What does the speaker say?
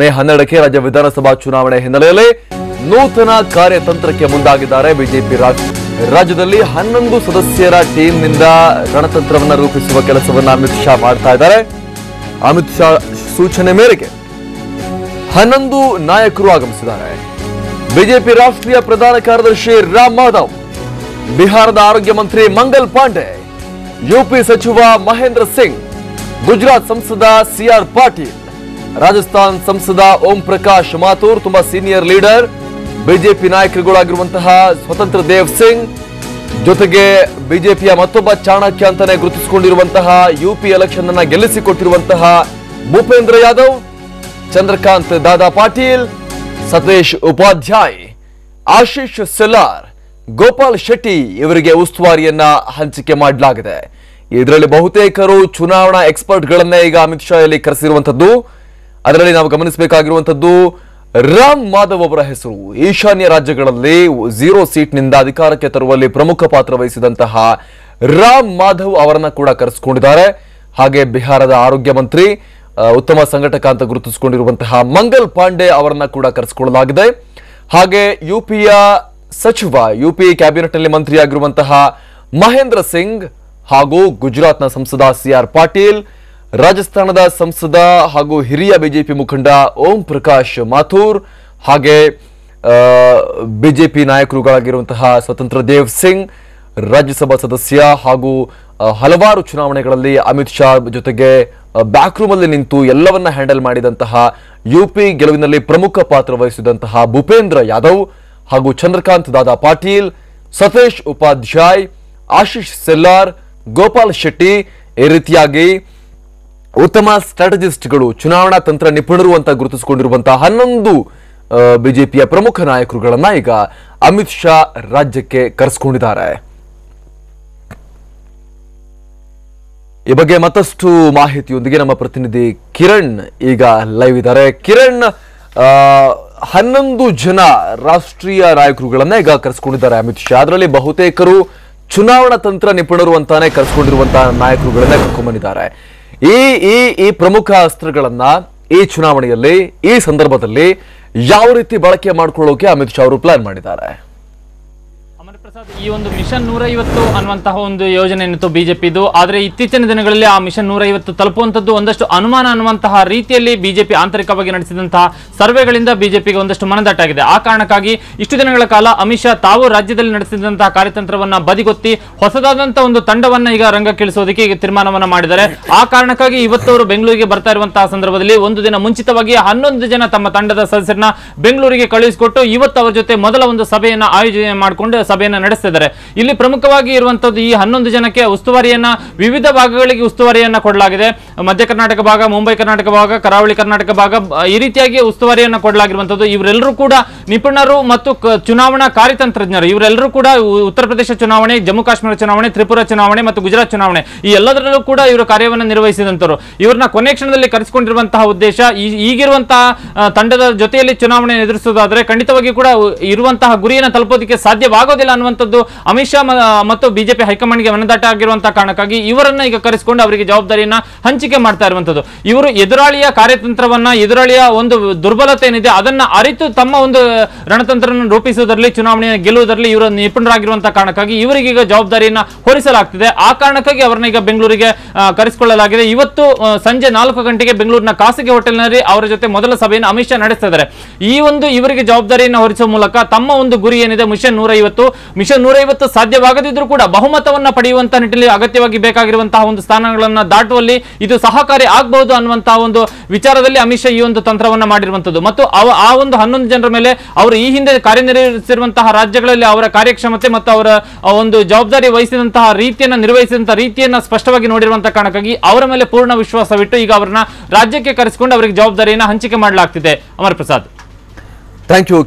ಮೇ 12ಕ್ಕೆ ರಾಜ್ಯ ವಿಧಾನಸಭಾ ಚುನಾವಣೆ ಹಿನ್ನೆಲೆಯಲ್ಲಿ ನೂತನ ಕಾರ್ಯತಂತ್ರಕ್ಕೆ ಮುಂದಾಗಿದ್ದಾರೆ ಬಿಜೆಪಿ. ರಾಜ್ಯದಲ್ಲಿ 11 ಸದಸ್ಯರ ಟೀಮ್ನಿಂದ ರಣತಂತ್ರವನ್ನು ರೂಪಿಸುವ ಕೆಲಸವನ್ನು ಅಮಿತ್ ಶಾ ಮಾಡ್ತಾ ಇದ್ದಾರೆ. ಅಮಿತ್ ಶಾ ಸೂಚನೆ ಮೇರೆಗೆ 11 ನಾಯಕರು ಆಗಮಿಸಿದ್ದಾರೆ. ಬಿಜೆಪಿ ರಾಷ್ಟ್ರೀಯ ಪ್ರಧಾನ ಕಾರ್ಯದರ್ಶಿ ರಾಮ್ ಮಾಧವ್, ಬಿಹಾರದ ಆರೋಗ್ಯ ಮಂತ್ರಿ ಮಂಗಲ್ ಪಾಂಡೆ, ಯುಪಿ ಸಚಿವ ಮಹೇಂದ್ರ ಸಿಂಗ್, ಗುಜರಾತ್ ಸಂಸದ ಸಿಆರ್ ಪಾಟೀಲ್, ರಾಜಸ್ಥಾನ್ ಸಂಸದ ಓಂ ಪ್ರಕಾಶ್ ಮಾಥೂರ್, ತುಂಬಾ ಸೀನಿಯರ್ ಲೀಡರ್, ಬಿಜೆಪಿ ನಾಯಕರುಗಳಾಗಿರುವಂತಹ ಸ್ವತಂತ್ರ ದೇವ್ ಸಿಂಗ್, ಜೊತೆಗೆ ಬಿಜೆಪಿಯ ಮತ್ತೊಬ್ಬ ಚಾಣಕ್ಯ ಅಂತಾನೆ ಗುರುತಿಸಿಕೊಂಡಿರುವಂತಹ ಯುಪಿ ಎಲೆಕ್ಷನ್ ಅನ್ನ ಗೆಲ್ಲಿಸಿಕೊಟ್ಟಿರುವಂತಹ ಭೂಪೇಂದ್ರ ಯಾದವ್, ಚಂದ್ರಕಾಂತ್ ದಾದಾ ಪಾಟೀಲ್, ಸತೀಶ್ ಉಪಾಧ್ಯಾಯ್, ಆಶೀಶ್ ಸೆಲ್ಲಾರ್, ಗೋಪಾಲ್ ಶೆಟ್ಟಿ ಇವರಿಗೆ ಉಸ್ತುವಾರಿಯನ್ನ ಹಂಚಿಕೆ ಮಾಡಲಾಗಿದೆ. ಇದರಲ್ಲಿ ಬಹುತೇಕರು ಚುನಾವಣಾ ಎಕ್ಸ್ಪರ್ಟ್ ಗಳನ್ನೇ ಈಗ ಅಮಿತ್ ಶಾ ಇಲ್ಲಿ ಕರೆಸಿರುವಂತದ್ದು. ಅದರಲ್ಲಿ ನಾವು ಗಮನಿಸಬೇಕಾಗಿರುವಂತದ್ದು ರಾಮ್ ಮಾಧವ್ ಅವರ ಹೆಸರು. ಈಶಾನ್ಯ ರಾಜ್ಯಗಳಲ್ಲಿ 0 ಸೀಟ್ನಿಂದ ಅಧಿಕಾರಕ್ಕೆ ತರುವಲ್ಲಿ ಪ್ರಮುಖ ಪಾತ್ರ ವಹಿಸಿದಂತಹ ರಾಮ್ ಮಾಧವ್ ಅವರನ್ನ ಕೂಡ ಕರೆಸಿಕೊಂಡಿದ್ದಾರೆ. ಹಾಗೆ ಬಿಹಾರದ ಆರೋಗ್ಯ ಮಂತ್ರಿ, ಉತ್ತಮ ಸಂಘಟಕ ಅಂತ ಗುರುತಿಸಿಕೊಂಡಿರುವಂತಹ ಮಂಗಲ್ ಪಾಂಡೆ ಅವರನ್ನ ಕೂಡ ಕರೆಸಿಕೊಳ್ಳಲಾಗಿದೆ. ಹಾಗೆ ಯುಪಿಯ ಸಚಿವ, ಯುಪಿ ಕ್ಯಾಬಿನೆಟ್ ನಲ್ಲಿ ಮಂತ್ರಿಯಾಗಿರುವಂತಹ ಮಹೇಂದ್ರ ಸಿಂಗ್ ಹಾಗೂ ಗುಜರಾತ್ನ ಸಂಸದ ಸಿಆರ್ ಪಾಟೀಲ್, ರಾಜಸ್ಥಾನದ ಸಂಸದ ಹಾಗೂ ಹಿರಿಯ ಬಿಜೆಪಿ ಮುಖಂಡ ಓಂ ಪ್ರಕಾಶ್ ಮಾಥೂರ್, ಹಾಗೆ ಬಿಜೆಪಿ ನಾಯಕರುಗಳಾಗಿರುವಂತಹ ಸ್ವತಂತ್ರ ದೇವ್ ಸಿಂಗ್, ರಾಜ್ಯಸಭಾ ಸದಸ್ಯ ಹಾಗೂ ಹಲವಾರು ಚುನಾವಣೆಗಳಲ್ಲಿ ಅಮಿತ್ ಶಾ ಜೊತೆಗೆ ಬ್ಯಾಕ್ ರೂಮ್ ಅಲ್ಲಿ ನಿಂತು ಎಲ್ಲವನ್ನ ಹ್ಯಾಂಡಲ್ ಮಾಡಿದಂತಹ ಯುಪಿ ಗೆಲುವಿನಲ್ಲಿ ಪ್ರಮುಖ ಪಾತ್ರ ವಹಿಸಿದಂತಹ ಭೂಪೇಂದ್ರ ಯಾದವ್ ಹಾಗೂ ಚಂದ್ರಕಾಂತ್ ದಾದಾ ಪಾಟೀಲ್, ಸತೀಶ್ ಉಪಾಧ್ಯಾಯ್, ಆಶೀಶ್ ಸೆಲ್ಲಾರ್, ಗೋಪಾಲ್ ಶೆಟ್ಟಿ, ಈ ರೀತಿಯಾಗಿ ಉತ್ತಮ ಸ್ಟ್ರಾಟಜಿಸ್ಟ್ಗಳು, ಚುನಾವಣಾ ತಂತ್ರ ನಿಪುಣರು ಅಂತ ಗುರುತಿಸಿಕೊಂಡಿರುವಂತಹ 11 ಬಿಜೆಪಿಯ ಪ್ರಮುಖ ನಾಯಕರುಗಳನ್ನ ಈಗ ಅಮಿತ್ ಶಾ ರಾಜ್ಯಕ್ಕೆ ಕರೆಸಿಕೊಂಡಿದ್ದಾರೆ. ಈ ಬಗ್ಗೆ ಮತ್ತಷ್ಟು ಮಾಹಿತಿಯೊಂದಿಗೆ ನಮ್ಮ ಪ್ರತಿನಿಧಿ ಕಿರಣ್ ಈಗ ಲೈವ್ ಇದ್ದಾರೆ. ಕಿರಣ್, 11 ಜನ ರಾಷ್ಟ್ರೀಯ ನಾಯಕರುಗಳನ್ನ ಈಗ ಕರೆಸಿಕೊಂಡಿದ್ದಾರೆ ಅಮಿತ್ ಶಾ. ಅದರಲ್ಲಿ ಬಹುತೇಕರು ಚುನಾವಣಾ ತಂತ್ರ ನಿಪುಣರು ಅಂತಾನೆ ಕರೆಸಿಕೊಂಡಿರುವಂತಹ ನಾಯಕರುಗಳನ್ನ ಕರ್ಕೊಂಡ್ಬಂದಿದ್ದಾರೆ. ಈ ಪ್ರಮುಖ ಅಸ್ತ್ರಗಳನ್ನ ಈ ಚುನಾವಣೆಯಲ್ಲಿ, ಈ ಸಂದರ್ಭದಲ್ಲಿ ಯಾವ ರೀತಿ ಬಳಕೆ ಮಾಡಿಕೊಳ್ಳೋಕೆ ಅಮಿತ್ ಶಾ ಅವರು ಪ್ಲಾನ್ ಮಾಡಿದ್ದಾರೆ? ಈ ಒಂದು ಮಿಷನ್ 150 ಅನ್ನುವಂತಹ ಒಂದು ಯೋಜನೆ ಏನಿತ್ತು ಬಿಜೆಪಿದು, ಆದರೆ ಇತ್ತೀಚಿನ ದಿನಗಳಲ್ಲಿ ಆ ಮಿಷನ್ 150 ತಲುಪುವಂತದ್ದು ಒಂದಷ್ಟು ಅನುಮಾನ ಅನ್ನುವಂತಹ ರೀತಿಯಲ್ಲಿ ಬಿಜೆಪಿ ಆಂತರಿಕವಾಗಿ ನಡೆಸಿದಂತಹ ಸರ್ವೆಗಳಿಂದ ಬಿಜೆಪಿಗೆ ಒಂದಷ್ಟು ಮನದಟ್ಟಾಗಿದೆ. ಆ ಕಾರಣಕ್ಕಾಗಿ ಇಷ್ಟು ದಿನಗಳ ಕಾಲ ಅಮಿತ್ ಶಾ ತಾವು ರಾಜ್ಯದಲ್ಲಿ ನಡೆಸಿದಂತಹ ಕಾರ್ಯತಂತ್ರವನ್ನ ಬದಿಗೊತ್ತಿ ಹೊಸದಾದಂತಹ ಒಂದು ತಂಡವನ್ನ ಈಗ ರಂಗಕ್ಕಿಳಿಸೋದಕ್ಕೆ ಈಗ ತೀರ್ಮಾನವನ್ನ ಮಾಡಿದ್ದಾರೆ. ಆ ಕಾರಣಕ್ಕಾಗಿ ಇವತ್ತು ಅವರು ಬೆಂಗಳೂರಿಗೆ ಬರ್ತಾ ಇರುವಂತಹ ಸಂದರ್ಭದಲ್ಲಿ ಒಂದು ದಿನ ಮುಂಚಿತವಾಗಿ 11 ಜನ ತಮ್ಮ ತಂಡದ ಸದಸ್ಯರನ್ನ ಬೆಂಗಳೂರಿಗೆ ಕಳುಹಿಸಿಕೊಟ್ಟು ಇವತ್ತು ಅವರ ಜೊತೆ ಮೊದಲ ಒಂದು ಸಭೆಯನ್ನ ಆಯೋಜನೆ ಮಾಡಿಕೊಂಡು ಸಭೆಯನ್ನ ನಡೆಸ್ತಿದ್ದಾರೆ. ಇಲ್ಲಿ ಪ್ರಮುಖವಾಗಿ ಇರುವಂತದ್ದು ಈ 11 ಜನಕ್ಕೆ ಉಸ್ತುವಾರಿಯನ್ನ ವಿವಿಧ ಭಾಗಗಳಿಗೆ ಉಸ್ತುವಾರಿಯನ್ನ ಕೊಡಲಾಗಿದೆ. ಮಧ್ಯ ಕರ್ನಾಟಕ ಭಾಗ, ಮುಂಬೈ ಕರ್ನಾಟಕ ಭಾಗ, ಕರಾವಳಿ ಕರ್ನಾಟಕ ಭಾಗ, ಈ ರೀತಿಯಾಗಿ ಉಸ್ತುವಾರಿಯನ್ನ ಕೊಡಲಾಗಿರುವಂತದ್ದು. ಇವರೆಲ್ಲರೂ ಕೂಡ ನಿಪುಣರು ಮತ್ತು ಚುನಾವಣಾ ಕಾರ್ಯತಂತ್ರಜ್ಞರು. ಇವರೆಲ್ಲರೂ ಕೂಡ ಉತ್ತರ ಪ್ರದೇಶ ಚುನಾವಣೆ, ಜಮ್ಮು ಕಾಶ್ಮೀರ ಚುನಾವಣೆ, ತ್ರಿಪುರಾ ಚುನಾವಣೆ ಮತ್ತು ಗುಜರಾತ್ ಚುನಾವಣೆ ಈ ಎಲ್ಲದರಲ್ಲೂ ಕೂಡ ಇವರು ಕಾರ್ಯವನ್ನು ನಿರ್ವಹಿಸಿದಂತರು. ಇವರನ್ನ ಕೊನೆ ಕ್ಷಣದಲ್ಲಿ ಕರೆಸಿಕೊಂಡಿರುವಂತಹ ಉದ್ದೇಶ ಈಗಿರುವಂತಹ ತಂಡದ ಜೊತೆಯಲ್ಲಿ ಚುನಾವಣೆ ಎದುರಿಸುವುದಾದ್ರೆ ಖಂಡಿತವಾಗಿ ಕೂಡ ಇರುವಂತಹ ಗುರಿಯನ್ನು ತಲುಪೋದಕ್ಕೆ ಸಾಧ್ಯವಾಗೋದಿಲ್ಲ ಅನ್ನುವಂಥದ್ದು ಅಮಿತ್ ಶಾ ಮತ್ತು ಬಿಜೆಪಿ ಹೈಕಮಾಂಡ್ಗೆ ಮನದಟ್ಟ ಆಗಿರುವಂತಹ ಕಾರಣಕ್ಕಾಗಿ ಇವರನ್ನ ಈಗ ಕರೆಸಿಕೊಂಡು ಅವರಿಗೆ ಜವಾಬ್ದಾರಿಯನ್ನ ಹಂಚಿಕೆ ಮಾಡ್ತಾ ಇರುವಂತದ್ದು. ಇವರು ಎದುರಾಳಿಯ ಕಾರ್ಯತಂತ್ರವನ್ನ, ಎದುರಾಳಿಯ ಒಂದು ದುರ್ಬಲತೆ ಏನಿದೆ ಅದನ್ನ ಅರಿತು ತಮ್ಮ ಒಂದು ರಣತಂತ್ರ ರೂಪಿಸುವುದರಲ್ಲಿ, ಚುನಾವಣೆಯ ಗೆಲ್ಲುವುದರಲ್ಲಿ ಇವರು ನಿಪುಣರಾಗಿರುವಂತಹ ಕಾರಣಕ್ಕಾಗಿ ಇವರಿಗೆ ಈಗ ಜವಾಬ್ದಾರಿಯನ್ನ ಹೊರಿಸಲಾಗ್ತಿದೆ. ಆ ಕಾರಣಕ್ಕಾಗಿ ಅವರನ್ನ ಈಗ ಬೆಂಗಳೂರಿಗೆ ಕರೆಸಿಕೊಳ್ಳಲಾಗಿದೆ. ಇವತ್ತು ಸಂಜೆ 4 ಗಂಟೆಗೆ ಬೆಂಗಳೂರಿನ ಖಾಸಗಿ ಹೋಟೆಲ್ನಲ್ಲಿ ಅವರ ಜೊತೆ ಮೊದಲ ಸಭೆಯನ್ನು ಅಮಿತ್ ಶಾ ನಡೆಸ್ತಾ ಇದ್ದಾರೆ. ಈ ಒಂದು ಇವರಿಗೆ ಜವಾಬ್ದಾರಿಯನ್ನು ಹೊರಿಸುವ ಮೂಲಕ ತಮ್ಮ ಒಂದು ಗುರಿ ಏನಿದೆ ಮಿಷನ್ 150 ಸಾಧ್ಯವಾಗದಿದ್ರೂ ಕೂಡ ಬಹುಮತವನ್ನ ಪಡೆಯುವಂತಹ ನಿಟ್ಟಿನಲ್ಲಿ ಅಗತ್ಯವಾಗಿ ಬೇಕಾಗಿರುವಂತಹ ಒಂದು ಸ್ಥಾನಗಳನ್ನ ದಾಟುವಲ್ಲಿ ಇದು ಸಹಕಾರಿ ಆಗಬಹುದು ಅನ್ನುವಂತಹ ಒಂದು ವಿಚಾರದಲ್ಲಿ ಅಮಿತ್ ಶಾ ಈ ಒಂದು ತಂತ್ರವನ್ನ ಮಾಡಿರುವಂತದ್ದು. ಮತ್ತು ಆ ಒಂದು 11 ಜನರ ಮೇಲೆ ಅವರು ಈ ಹಿಂದೆ ಕಾರ್ಯನಿರ್ವಹಿಸಿರುವಂತಹ ರಾಜ್ಯಗಳಲ್ಲಿ ಅವರ ಕಾರ್ಯಕ್ಷಮತೆ ಮತ್ತು ಅವರ ಒಂದು ಜವಾಬ್ದಾರಿ ವಹಿಸಿದಂತಹ ರೀತಿಯನ್ನ ನಿರ್ವಹಿಸಿದಂತಹ ರೀತಿಯನ್ನ ಸ್ಪಷ್ಟವಾಗಿ ನೋಡಿರುವಂತಹ ಕಾರಣಕ್ಕಾಗಿ ಅವರ ಮೇಲೆ ಪೂರ್ಣ ವಿಶ್ವಾಸವಿಟ್ಟು ಈಗ ಅವರನ್ನ ರಾಜ್ಯಕ್ಕೆ ಕರೆಸಿಕೊಂಡು ಅವರಿಗೆ ಜವಾಬ್ದಾರಿಯನ್ನ ಹಂಚಿಕೆ ಮಾಡಲಾಗ್ತಿದೆ. Amar Prasad, thank you.